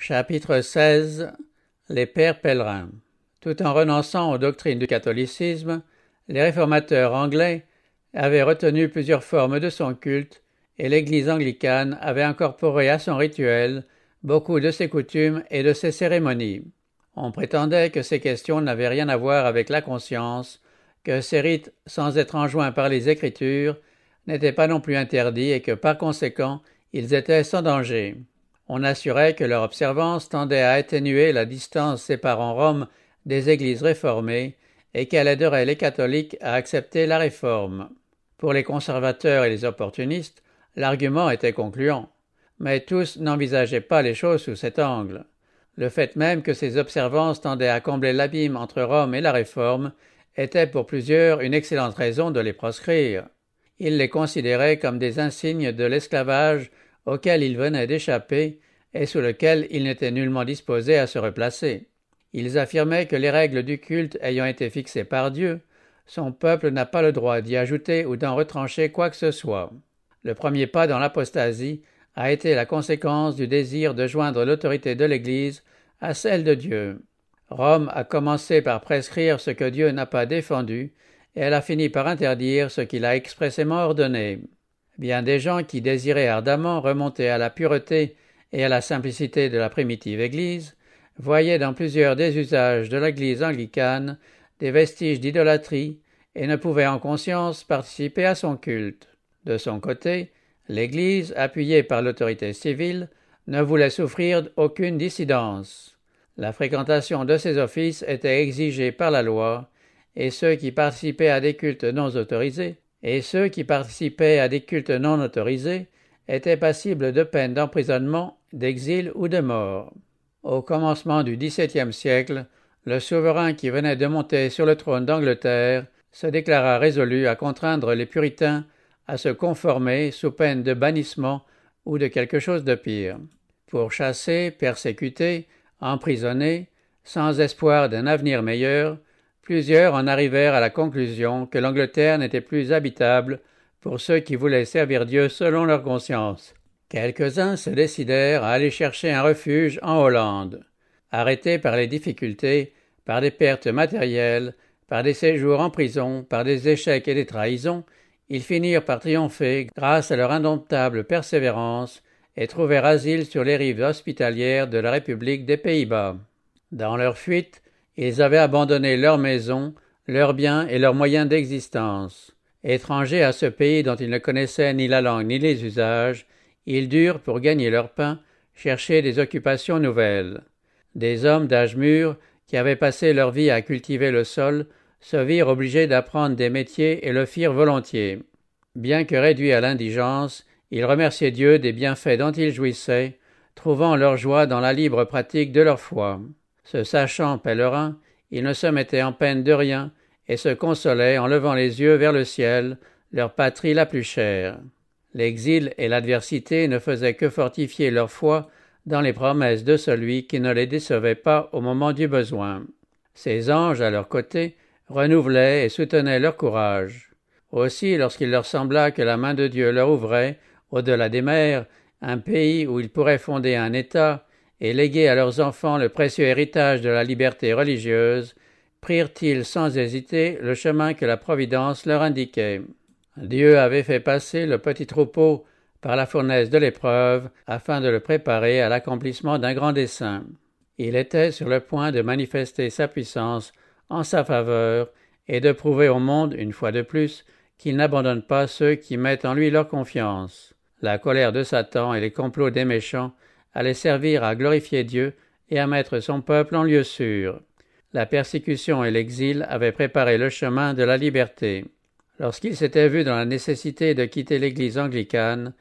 Chapitre 16. Les pères pèlerins. Tout en renonçant aux doctrines du catholicisme, les réformateurs anglais avaient retenu plusieurs formes de son culte et l'Église anglicane avait incorporé à son rituel beaucoup de ses coutumes et de ses cérémonies. On prétendait que ces questions n'avaient rien à voir avec la conscience, que ces rites, sans être enjoints par les Écritures, n'étaient pas non plus interdits et que par conséquent ils étaient sans danger. On assurait que leur observance tendait à atténuer la distance séparant Rome des églises réformées et qu'elle aiderait les catholiques à accepter la réforme. Pour les conservateurs et les opportunistes, l'argument était concluant. Mais tous n'envisageaient pas les choses sous cet angle. Le fait même que ces observances tendaient à combler l'abîme entre Rome et la réforme était pour plusieurs une excellente raison de les proscrire. Ils les considéraient comme des insignes de l'esclavage auquel ils venaient d'échapper et sous lequel ils n'étaient nullement disposés à se replacer. Ils affirmaient que les règles du culte ayant été fixées par Dieu, son peuple n'a pas le droit d'y ajouter ou d'en retrancher quoi que ce soit. Le premier pas dans l'apostasie a été la conséquence du désir de joindre l'autorité de l'Église à celle de Dieu. Rome a commencé par prescrire ce que Dieu n'a pas défendu, et elle a fini par interdire ce qu'il a expressément ordonné. Bien des gens qui désiraient ardemment remonter à la pureté et à la simplicité de la primitive Église voyaient dans plusieurs des usages de l'Église anglicane des vestiges d'idolâtrie et ne pouvaient en conscience participer à son culte. De son côté, l'Église, appuyée par l'autorité civile, ne voulait souffrir aucune dissidence. La fréquentation de ces offices était exigée par la loi, et ceux qui participaient à des cultes non autorisés étaient passibles de peines d'emprisonnement, d'exil ou de mort. Au commencement du XVIIe siècle, le souverain qui venait de monter sur le trône d'Angleterre se déclara résolu à contraindre les puritains à se conformer sous peine de bannissement ou de quelque chose de pire. Pour chasser, persécuter, emprisonner, sans espoir d'un avenir meilleur, plusieurs en arrivèrent à la conclusion que l'Angleterre n'était plus habitable pour ceux qui voulaient servir Dieu selon leur conscience. Quelques-uns se décidèrent à aller chercher un refuge en Hollande. Arrêtés par les difficultés, par des pertes matérielles, par des séjours en prison, par des échecs et des trahisons, ils finirent par triompher grâce à leur indomptable persévérance et trouvèrent asile sur les rives hospitalières de la République des Pays-Bas. Dans leur fuite, ils avaient abandonné leurs maisons, leurs biens et leurs moyens d'existence. Étrangers à ce pays dont ils ne connaissaient ni la langue ni les usages, ils durent, pour gagner leur pain, chercher des occupations nouvelles. Des hommes d'âge mûr, qui avaient passé leur vie à cultiver le sol, se virent obligés d'apprendre des métiers et le firent volontiers. Bien que réduits à l'indigence, ils remerciaient Dieu des bienfaits dont ils jouissaient, trouvant leur joie dans la libre pratique de leur foi. Se sachant pèlerins, ils ne se mettaient en peine de rien et se consolaient en levant les yeux vers le ciel, leur patrie la plus chère. L'exil et l'adversité ne faisaient que fortifier leur foi dans les promesses de celui qui ne les décevait pas au moment du besoin. Ces anges, à leur côté, renouvelaient et soutenaient leur courage. Aussi, lorsqu'il leur sembla que la main de Dieu leur ouvrait, au-delà des mers, un pays où ils pourraient fonder un État et léguer à leurs enfants le précieux héritage de la liberté religieuse, prirent-ils sans hésiter le chemin que la Providence leur indiquait. Dieu avait fait passer le petit troupeau par la fournaise de l'épreuve afin de le préparer à l'accomplissement d'un grand dessein. Il était sur le point de manifester sa puissance en sa faveur et de prouver au monde, une fois de plus, qu'il n'abandonne pas ceux qui mettent en lui leur confiance. La colère de Satan et les complots des méchants allaient servir à glorifier Dieu et à mettre son peuple en lieu sûr. La persécution et l'exil avaient préparé le chemin de la liberté. Lorsqu'ils s'étaient vus dans la nécessité de quitter l'Église anglicane,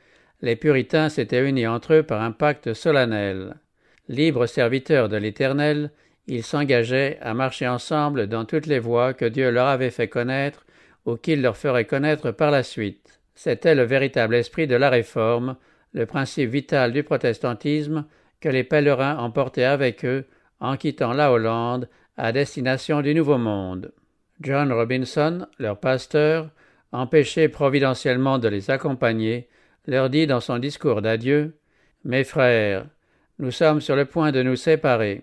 les puritains s'étaient unis entre eux par un pacte solennel. Libres serviteurs de l'Éternel, ils s'engageaient à marcher ensemble dans toutes les voies que Dieu leur avait fait connaître ou qu'il leur ferait connaître par la suite. C'était le véritable esprit de la Réforme, le principe vital du protestantisme que les pèlerins emportaient avec eux en quittant la Hollande à destination du Nouveau Monde. John Robinson, leur pasteur, empêché providentiellement de les accompagner, leur dit dans son discours d'adieu « Mes frères, nous sommes sur le point de nous séparer,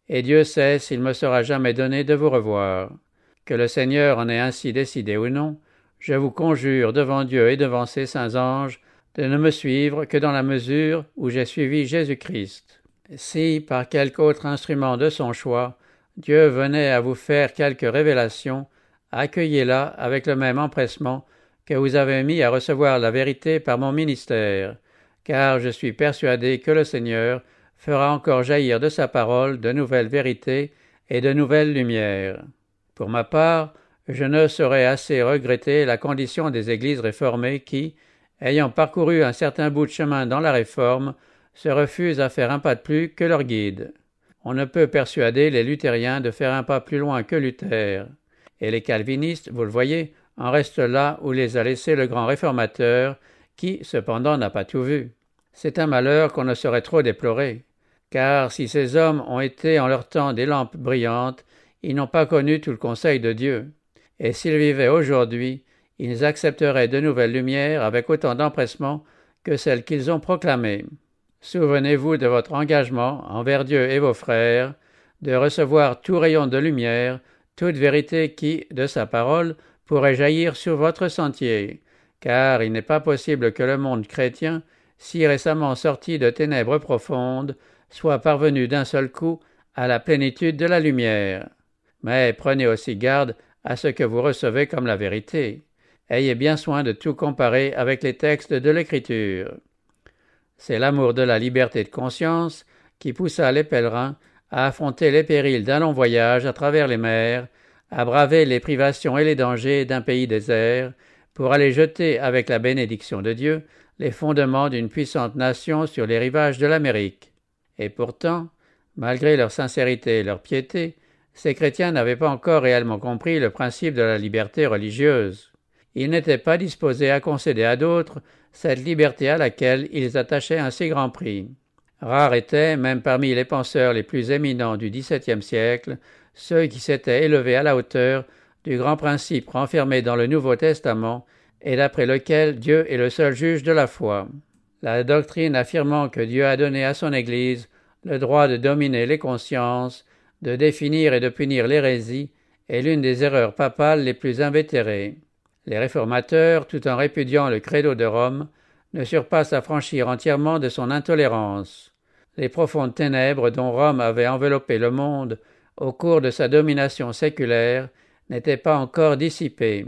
et Dieu sait s'il me sera jamais donné de vous revoir. Que le Seigneur en ait ainsi décidé ou non, je vous conjure devant Dieu et devant ses saints anges de ne me suivre que dans la mesure où j'ai suivi Jésus-Christ. Si, par quelque autre instrument de son choix, Dieu venait à vous faire quelque révélation, accueillez-la avec le même empressement que vous avez mis à recevoir la vérité par mon ministère, car je suis persuadé que le Seigneur fera encore jaillir de sa parole de nouvelles vérités et de nouvelles lumières. Pour ma part, je ne saurais assez regretter la condition des églises réformées qui, ayant parcouru un certain bout de chemin dans la réforme, se refusent à faire un pas de plus que leur guide. On ne peut persuader les luthériens de faire un pas plus loin que Luther. Et les calvinistes, vous le voyez, en restent là où les a laissés le grand réformateur, qui, cependant, n'a pas tout vu. C'est un malheur qu'on ne saurait trop déplorer, car si ces hommes ont été en leur temps des lampes brillantes, ils n'ont pas connu tout le conseil de Dieu. Et s'ils vivaient aujourd'hui, ils accepteraient de nouvelles lumières avec autant d'empressement que celles qu'ils ont proclamées. Souvenez-vous de votre engagement envers Dieu et vos frères, de recevoir tout rayon de lumière, toute vérité qui, de sa parole, pourrait jaillir sur votre sentier, car il n'est pas possible que le monde chrétien, si récemment sorti de ténèbres profondes, soit parvenu d'un seul coup à la plénitude de la lumière. Mais prenez aussi garde à ce que vous recevez comme la vérité. Ayez bien soin de tout comparer avec les textes de l'Écriture. C'est l'amour de la liberté de conscience qui poussa les pèlerins à affronter les périls d'un long voyage à travers les mers, à braver les privations et les dangers d'un pays désert, pour aller jeter avec la bénédiction de Dieu les fondements d'une puissante nation sur les rivages de l'Amérique. Et pourtant, malgré leur sincérité et leur piété, ces chrétiens n'avaient pas encore réellement compris le principe de la liberté religieuse. Ils n'étaient pas disposés à concéder à d'autres cette liberté à laquelle ils attachaient un si grand prix. Rares étaient, même parmi les penseurs les plus éminents du XVIIe siècle, ceux qui s'étaient élevés à la hauteur du grand principe renfermé dans le Nouveau Testament et d'après lequel Dieu est le seul juge de la foi. La doctrine affirmant que Dieu a donné à son Église le droit de dominer les consciences, de définir et de punir l'hérésie, est l'une des erreurs papales les plus invétérées. Les réformateurs, tout en répudiant le credo de Rome, ne surent pas s'affranchir entièrement de son intolérance. Les profondes ténèbres dont Rome avait enveloppé le monde au cours de sa domination séculaire n'étaient pas encore dissipées.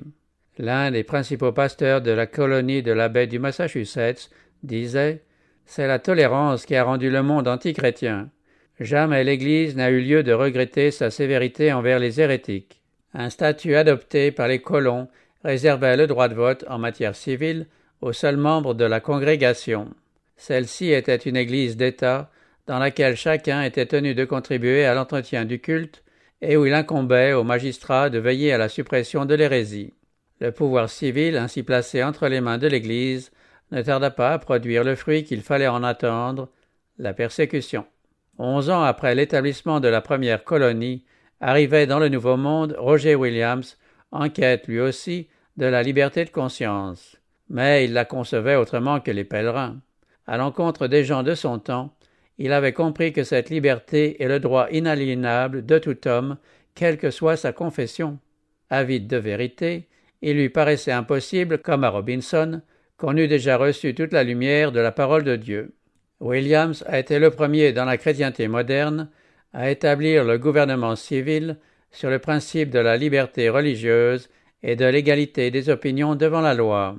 L'un des principaux pasteurs de la colonie de la baie du Massachusetts disait « C'est la tolérance qui a rendu le monde antichrétien. Jamais l'Église n'a eu lieu de regretter sa sévérité envers les hérétiques. » Un statut adopté par les colons réservait le droit de vote en matière civile aux seuls membres de la congrégation. Celle-ci était une église d'État dans laquelle chacun était tenu de contribuer à l'entretien du culte et où il incombait aux magistrats de veiller à la suppression de l'hérésie. Le pouvoir civil, ainsi placé entre les mains de l'Église, ne tarda pas à produire le fruit qu'il fallait en attendre, la persécution. 11 ans après l'établissement de la première colonie, arrivait dans le Nouveau Monde Roger Williams, en quête lui aussi de la liberté de conscience. Mais il la concevait autrement que les pèlerins. À l'encontre des gens de son temps, il avait compris que cette liberté est le droit inaliénable de tout homme, quelle que soit sa confession. Avide de vérité, il lui paraissait impossible, comme à Robinson, qu'on eût déjà reçu toute la lumière de la parole de Dieu. Williams a été le premier dans la chrétienté moderne à établir le gouvernement civil sur le principe de la liberté religieuse et de l'égalité des opinions devant la loi.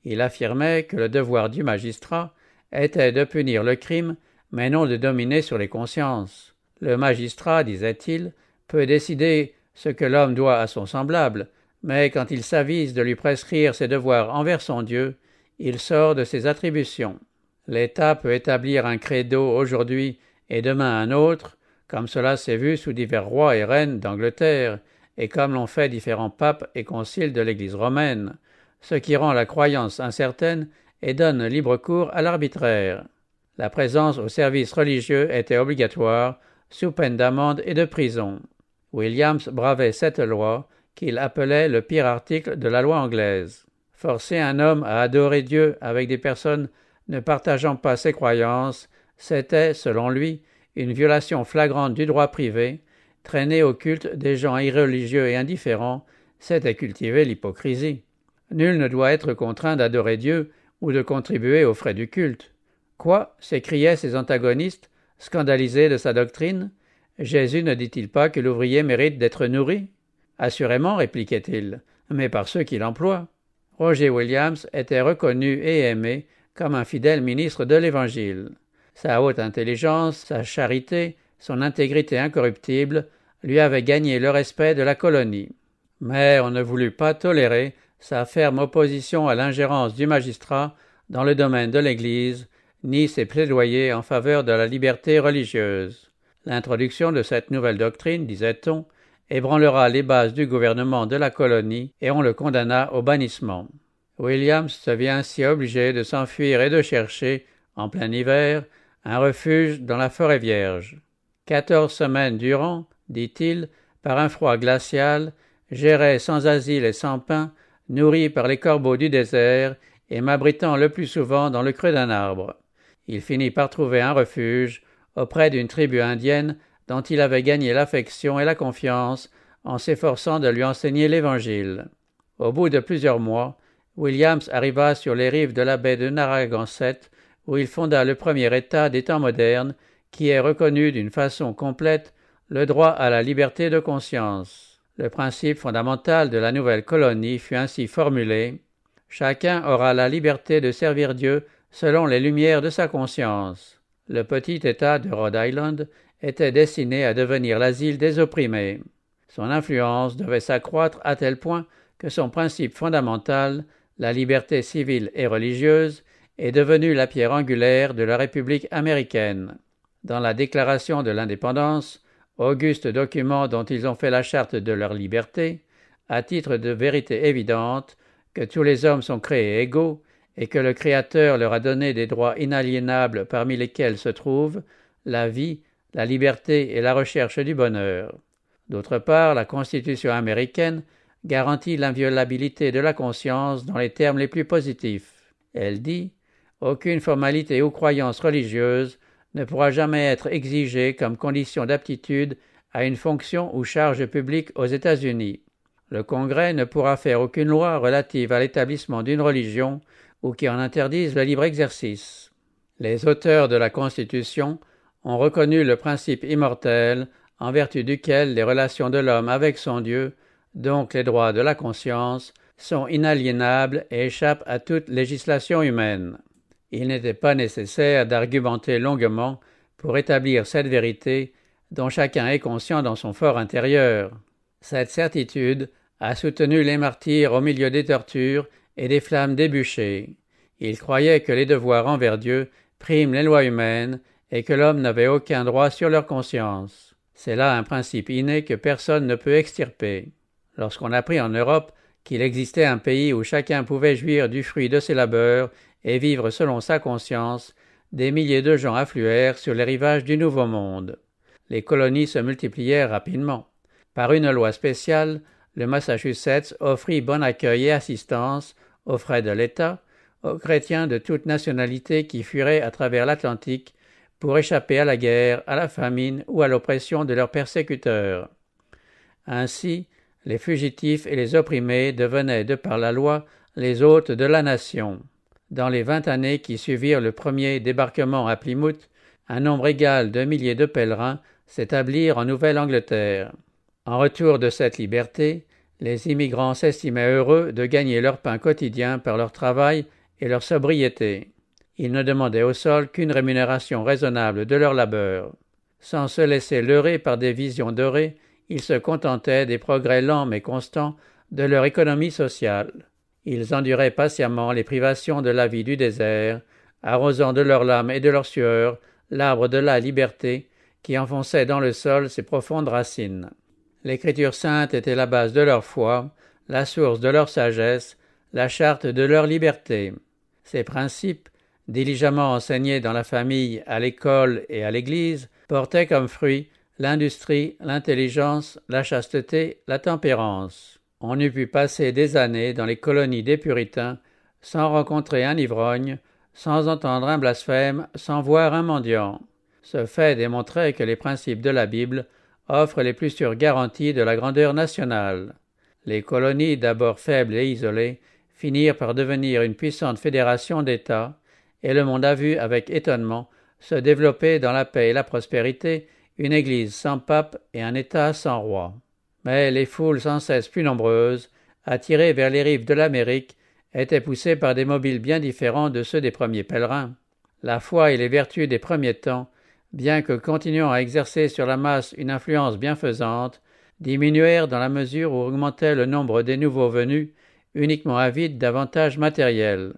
Il affirmait que le devoir du magistrat était de punir le crime, mais non de dominer sur les consciences. Le magistrat, disait-il, peut décider ce que l'homme doit à son semblable, mais quand il s'avise de lui prescrire ses devoirs envers son Dieu, il sort de ses attributions. L'État peut établir un credo aujourd'hui et demain un autre, comme cela s'est vu sous divers rois et reines d'Angleterre, et comme l'ont fait différents papes et conciles de l'Église romaine, ce qui rend la croyance incertaine et donne libre cours à l'arbitraire. La présence au service religieux était obligatoire, sous peine d'amende et de prison. Williams bravait cette loi, qu'il appelait le pire article de la loi anglaise. Forcer un homme à adorer Dieu avec des personnes ne partageant pas ses croyances, C'était, selon lui, une violation flagrante du droit privé. Traîner au culte des gens irreligieux et indifférents, c'était cultiver l'hypocrisie. Nul ne doit être contraint d'adorer Dieu ou de contribuer aux frais du culte. Quoi, s'écriaient ses antagonistes, scandalisés de sa doctrine, Jésus ne dit-il pas que l'ouvrier mérite d'être nourri? Assurément, répliquait-il, mais par ceux qui l'emploient. Roger Williams était reconnu et aimé comme un fidèle ministre de l'Évangile. Sa haute intelligence, sa charité, son intégrité incorruptible lui avaient gagné le respect de la colonie. Mais on ne voulut pas tolérer sa ferme opposition à l'ingérence du magistrat dans le domaine de l'Église, ni ses plaidoyers en faveur de la liberté religieuse. L'introduction de cette nouvelle doctrine, disait-on, ébranlera les bases du gouvernement de la colonie et on le condamna au bannissement. Williams se vit ainsi obligé de s'enfuir et de chercher, en plein hiver, un refuge dans la forêt vierge. 14 semaines durant, dit-il, par un froid glacial, j'errais sans asile et sans pain, nourri par les corbeaux du désert et m'abritant le plus souvent dans le creux d'un arbre. Il finit par trouver un refuge auprès d'une tribu indienne dont il avait gagné l'affection et la confiance en s'efforçant de lui enseigner l'Évangile. Au bout de plusieurs mois, Williams arriva sur les rives de la baie de Narragansett, où il fonda le premier État des temps modernes qui ait reconnu d'une façon complète le droit à la liberté de conscience. Le principe fondamental de la nouvelle colonie fut ainsi formulé: chacun aura la liberté de servir Dieu selon les lumières de sa conscience. Le petit État de Rhode Island était destiné à devenir l'asile des opprimés. Son influence devait s'accroître à tel point que son principe fondamental, la liberté civile et religieuse, est devenu la pierre angulaire de la République américaine. Dans la Déclaration de l'Indépendance, auguste document dont ils ont fait la charte de leur liberté, à titre de vérité évidente que tous les hommes sont créés égaux et que le Créateur leur a donné des droits inaliénables parmi lesquels se trouvent la vie, la liberté et la recherche du bonheur. D'autre part, la Constitution américaine garantit l'inviolabilité de la conscience dans les termes les plus positifs. Elle dit « Aucune formalité ou croyance religieuse ne pourra jamais être exigée comme condition d'aptitude à une fonction ou charge publique aux États-Unis. Le Congrès ne pourra faire aucune loi relative à l'établissement d'une religion ou qui en interdise le libre exercice. » Les auteurs de la Constitution ont reconnu le principe immortel en vertu duquel les relations de l'homme avec son Dieu, donc les droits de la conscience, sont inaliénables et échappent à toute législation humaine. Il n'était pas nécessaire d'argumenter longuement pour établir cette vérité dont chacun est conscient dans son fort intérieur. Cette certitude a soutenu les martyrs au milieu des tortures et des flammes des bûchers. Ils croyaient que les devoirs envers Dieu priment les lois humaines et que l'homme n'avait aucun droit sur leur conscience. C'est là un principe inné que personne ne peut extirper. Lorsqu'on apprit en Europe qu'il existait un pays où chacun pouvait jouir du fruit de ses labeurs et vivre selon sa conscience, des milliers de gens affluèrent sur les rivages du Nouveau Monde. Les colonies se multiplièrent rapidement. Par une loi spéciale, le Massachusetts offrit bon accueil et assistance, aux frais de l'État, aux chrétiens de toute nationalité qui fuiraient à travers l'Atlantique pour échapper à la guerre, à la famine ou à l'oppression de leurs persécuteurs. Ainsi, les fugitifs et les opprimés devenaient, de par la loi, les hôtes de la nation. Dans les 20 années qui suivirent le premier débarquement à Plymouth, un nombre égal de milliers de pèlerins s'établirent en Nouvelle-Angleterre. En retour de cette liberté, les immigrants s'estimaient heureux de gagner leur pain quotidien par leur travail et leur sobriété. Ils ne demandaient au sol qu'une rémunération raisonnable de leur labeur. Sans se laisser leurrer par des visions dorées, ils se contentaient des progrès lents mais constants de leur économie sociale. Ils enduraient patiemment les privations de la vie du désert, arrosant de leur lame et de leur sueur l'arbre de la liberté qui enfonçait dans le sol ses profondes racines. L'Écriture sainte était la base de leur foi, la source de leur sagesse, la charte de leur liberté. Ces principes, diligemment enseignés dans la famille, à l'école et à l'Église, portaient comme fruit l'industrie, l'intelligence, la chasteté, la tempérance. On eût pu passer des années dans les colonies des puritains sans rencontrer un ivrogne, sans entendre un blasphème, sans voir un mendiant. Ce fait démontrait que les principes de la Bible offrent les plus sûres garanties de la grandeur nationale. Les colonies, d'abord faibles et isolées, finirent par devenir une puissante fédération d'États, et le monde a vu avec étonnement se développer dans la paix et la prospérité une Église sans pape et un État sans roi. Mais les foules sans cesse plus nombreuses, attirées vers les rives de l'Amérique, étaient poussées par des mobiles bien différents de ceux des premiers pèlerins. La foi et les vertus des premiers temps, bien que continuant à exercer sur la masse une influence bienfaisante, diminuèrent dans la mesure où augmentait le nombre des nouveaux venus, uniquement avides d'avantages matériels.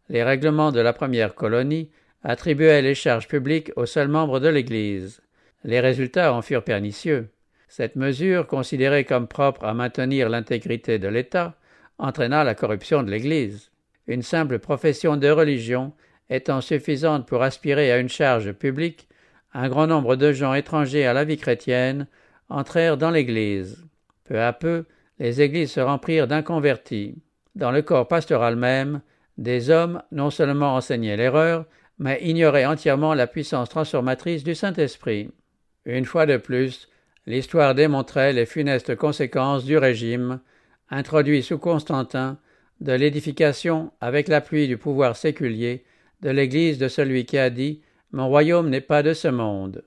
Les règlements de la première colonie attribuaient les charges publiques aux seuls membres de l'Église. Les résultats en furent pernicieux. Cette mesure, considérée comme propre à maintenir l'intégrité de l'État, entraîna la corruption de l'Église. Une simple profession de religion étant suffisante pour aspirer à une charge publique, un grand nombre de gens étrangers à la vie chrétienne entrèrent dans l'Église. Peu à peu, les églises se remplirent d'inconvertis. Dans le corps pastoral même, des hommes non seulement enseignaient l'erreur, mais ignoraient entièrement la puissance transformatrice du Saint-Esprit. Une fois de plus, l'histoire démontrait les funestes conséquences du régime, introduit sous Constantin, de l'édification, avec l'appui du pouvoir séculier, de l'Église de celui qui a dit « Mon royaume n'est pas de ce monde ».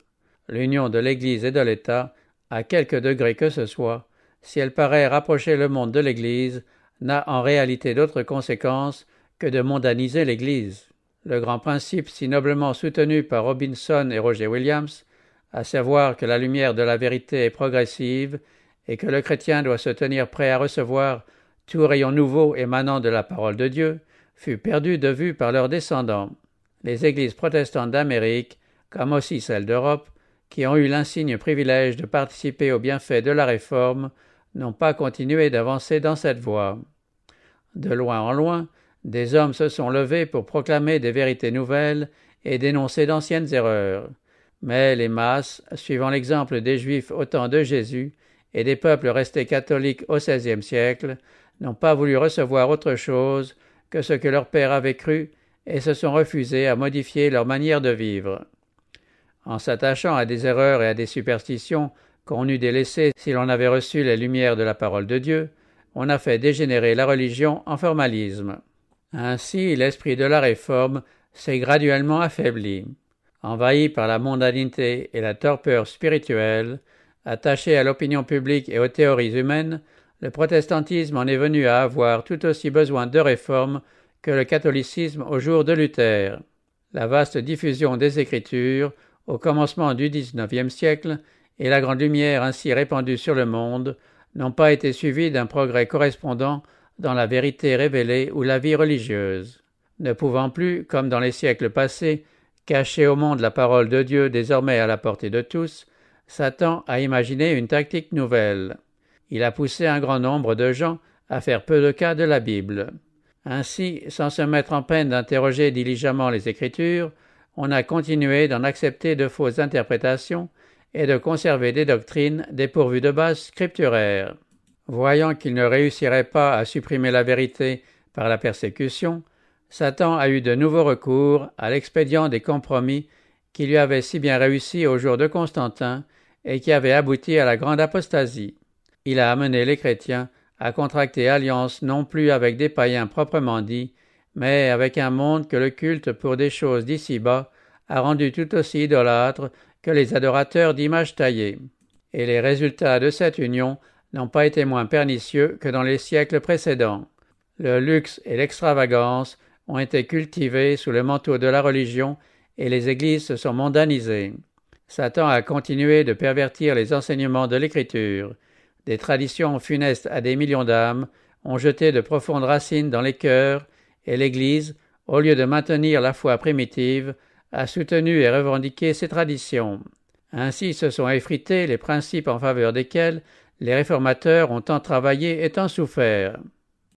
L'union de l'Église et de l'État, à quelque degré que ce soit, si elle paraît rapprocher le monde de l'Église, n'a en réalité d'autre conséquence que de mondaniser l'Église. Le grand principe si noblement soutenu par Robinson et Roger Williams, à savoir que la lumière de la vérité est progressive et que le chrétien doit se tenir prêt à recevoir tout rayon nouveau émanant de la parole de Dieu, fut perdu de vue par leurs descendants. Les églises protestantes d'Amérique, comme aussi celles d'Europe, qui ont eu l'insigne privilège de participer aux bienfaits de la Réforme, n'ont pas continué d'avancer dans cette voie. De loin en loin, des hommes se sont levés pour proclamer des vérités nouvelles et dénoncer d'anciennes erreurs. Mais les masses, suivant l'exemple des Juifs au temps de Jésus et des peuples restés catholiques au XVIe siècle, n'ont pas voulu recevoir autre chose que ce que leur père avait cru et se sont refusés à modifier leur manière de vivre. En s'attachant à des erreurs et à des superstitions qu'on eût délaissées si l'on avait reçu les lumières de la parole de Dieu, on a fait dégénérer la religion en formalisme. Ainsi, l'esprit de la Réforme s'est graduellement affaibli. Envahi par la mondanité et la torpeur spirituelle, attaché à l'opinion publique et aux théories humaines, le protestantisme en est venu à avoir tout aussi besoin de réformes que le catholicisme au jour de Luther. La vaste diffusion des Écritures, au commencement du XIXe siècle, et la grande lumière ainsi répandue sur le monde, n'ont pas été suivies d'un progrès correspondant dans la vérité révélée ou la vie religieuse. Ne pouvant plus, comme dans les siècles passés, cacher au monde la parole de Dieu désormais à la portée de tous, Satan a imaginé une tactique nouvelle. Il a poussé un grand nombre de gens à faire peu de cas de la Bible. Ainsi, sans se mettre en peine d'interroger diligemment les Écritures, on a continué d'en accepter de fausses interprétations et de conserver des doctrines dépourvues de base scripturaire. Voyant qu'il ne réussirait pas à supprimer la vérité par la persécution, Satan a eu de nouveaux recours à l'expédient des compromis qui lui avait si bien réussi au jour de Constantin et qui avait abouti à la grande apostasie. Il a amené les chrétiens à contracter alliance non plus avec des païens proprement dits, mais avec un monde que le culte pour des choses d'ici-bas a rendu tout aussi idolâtre que les adorateurs d'images taillées. Et les résultats de cette union n'ont pas été moins pernicieux que dans les siècles précédents. Le luxe et l'extravagance ont été cultivés sous le manteau de la religion et les églises se sont mondanisées. Satan a continué de pervertir les enseignements de l'Écriture. Des traditions funestes à des millions d'âmes ont jeté de profondes racines dans les cœurs et l'Église, au lieu de maintenir la foi primitive, a soutenu et revendiqué ces traditions. Ainsi se sont effrités les principes en faveur desquels les réformateurs ont tant travaillé et tant souffert.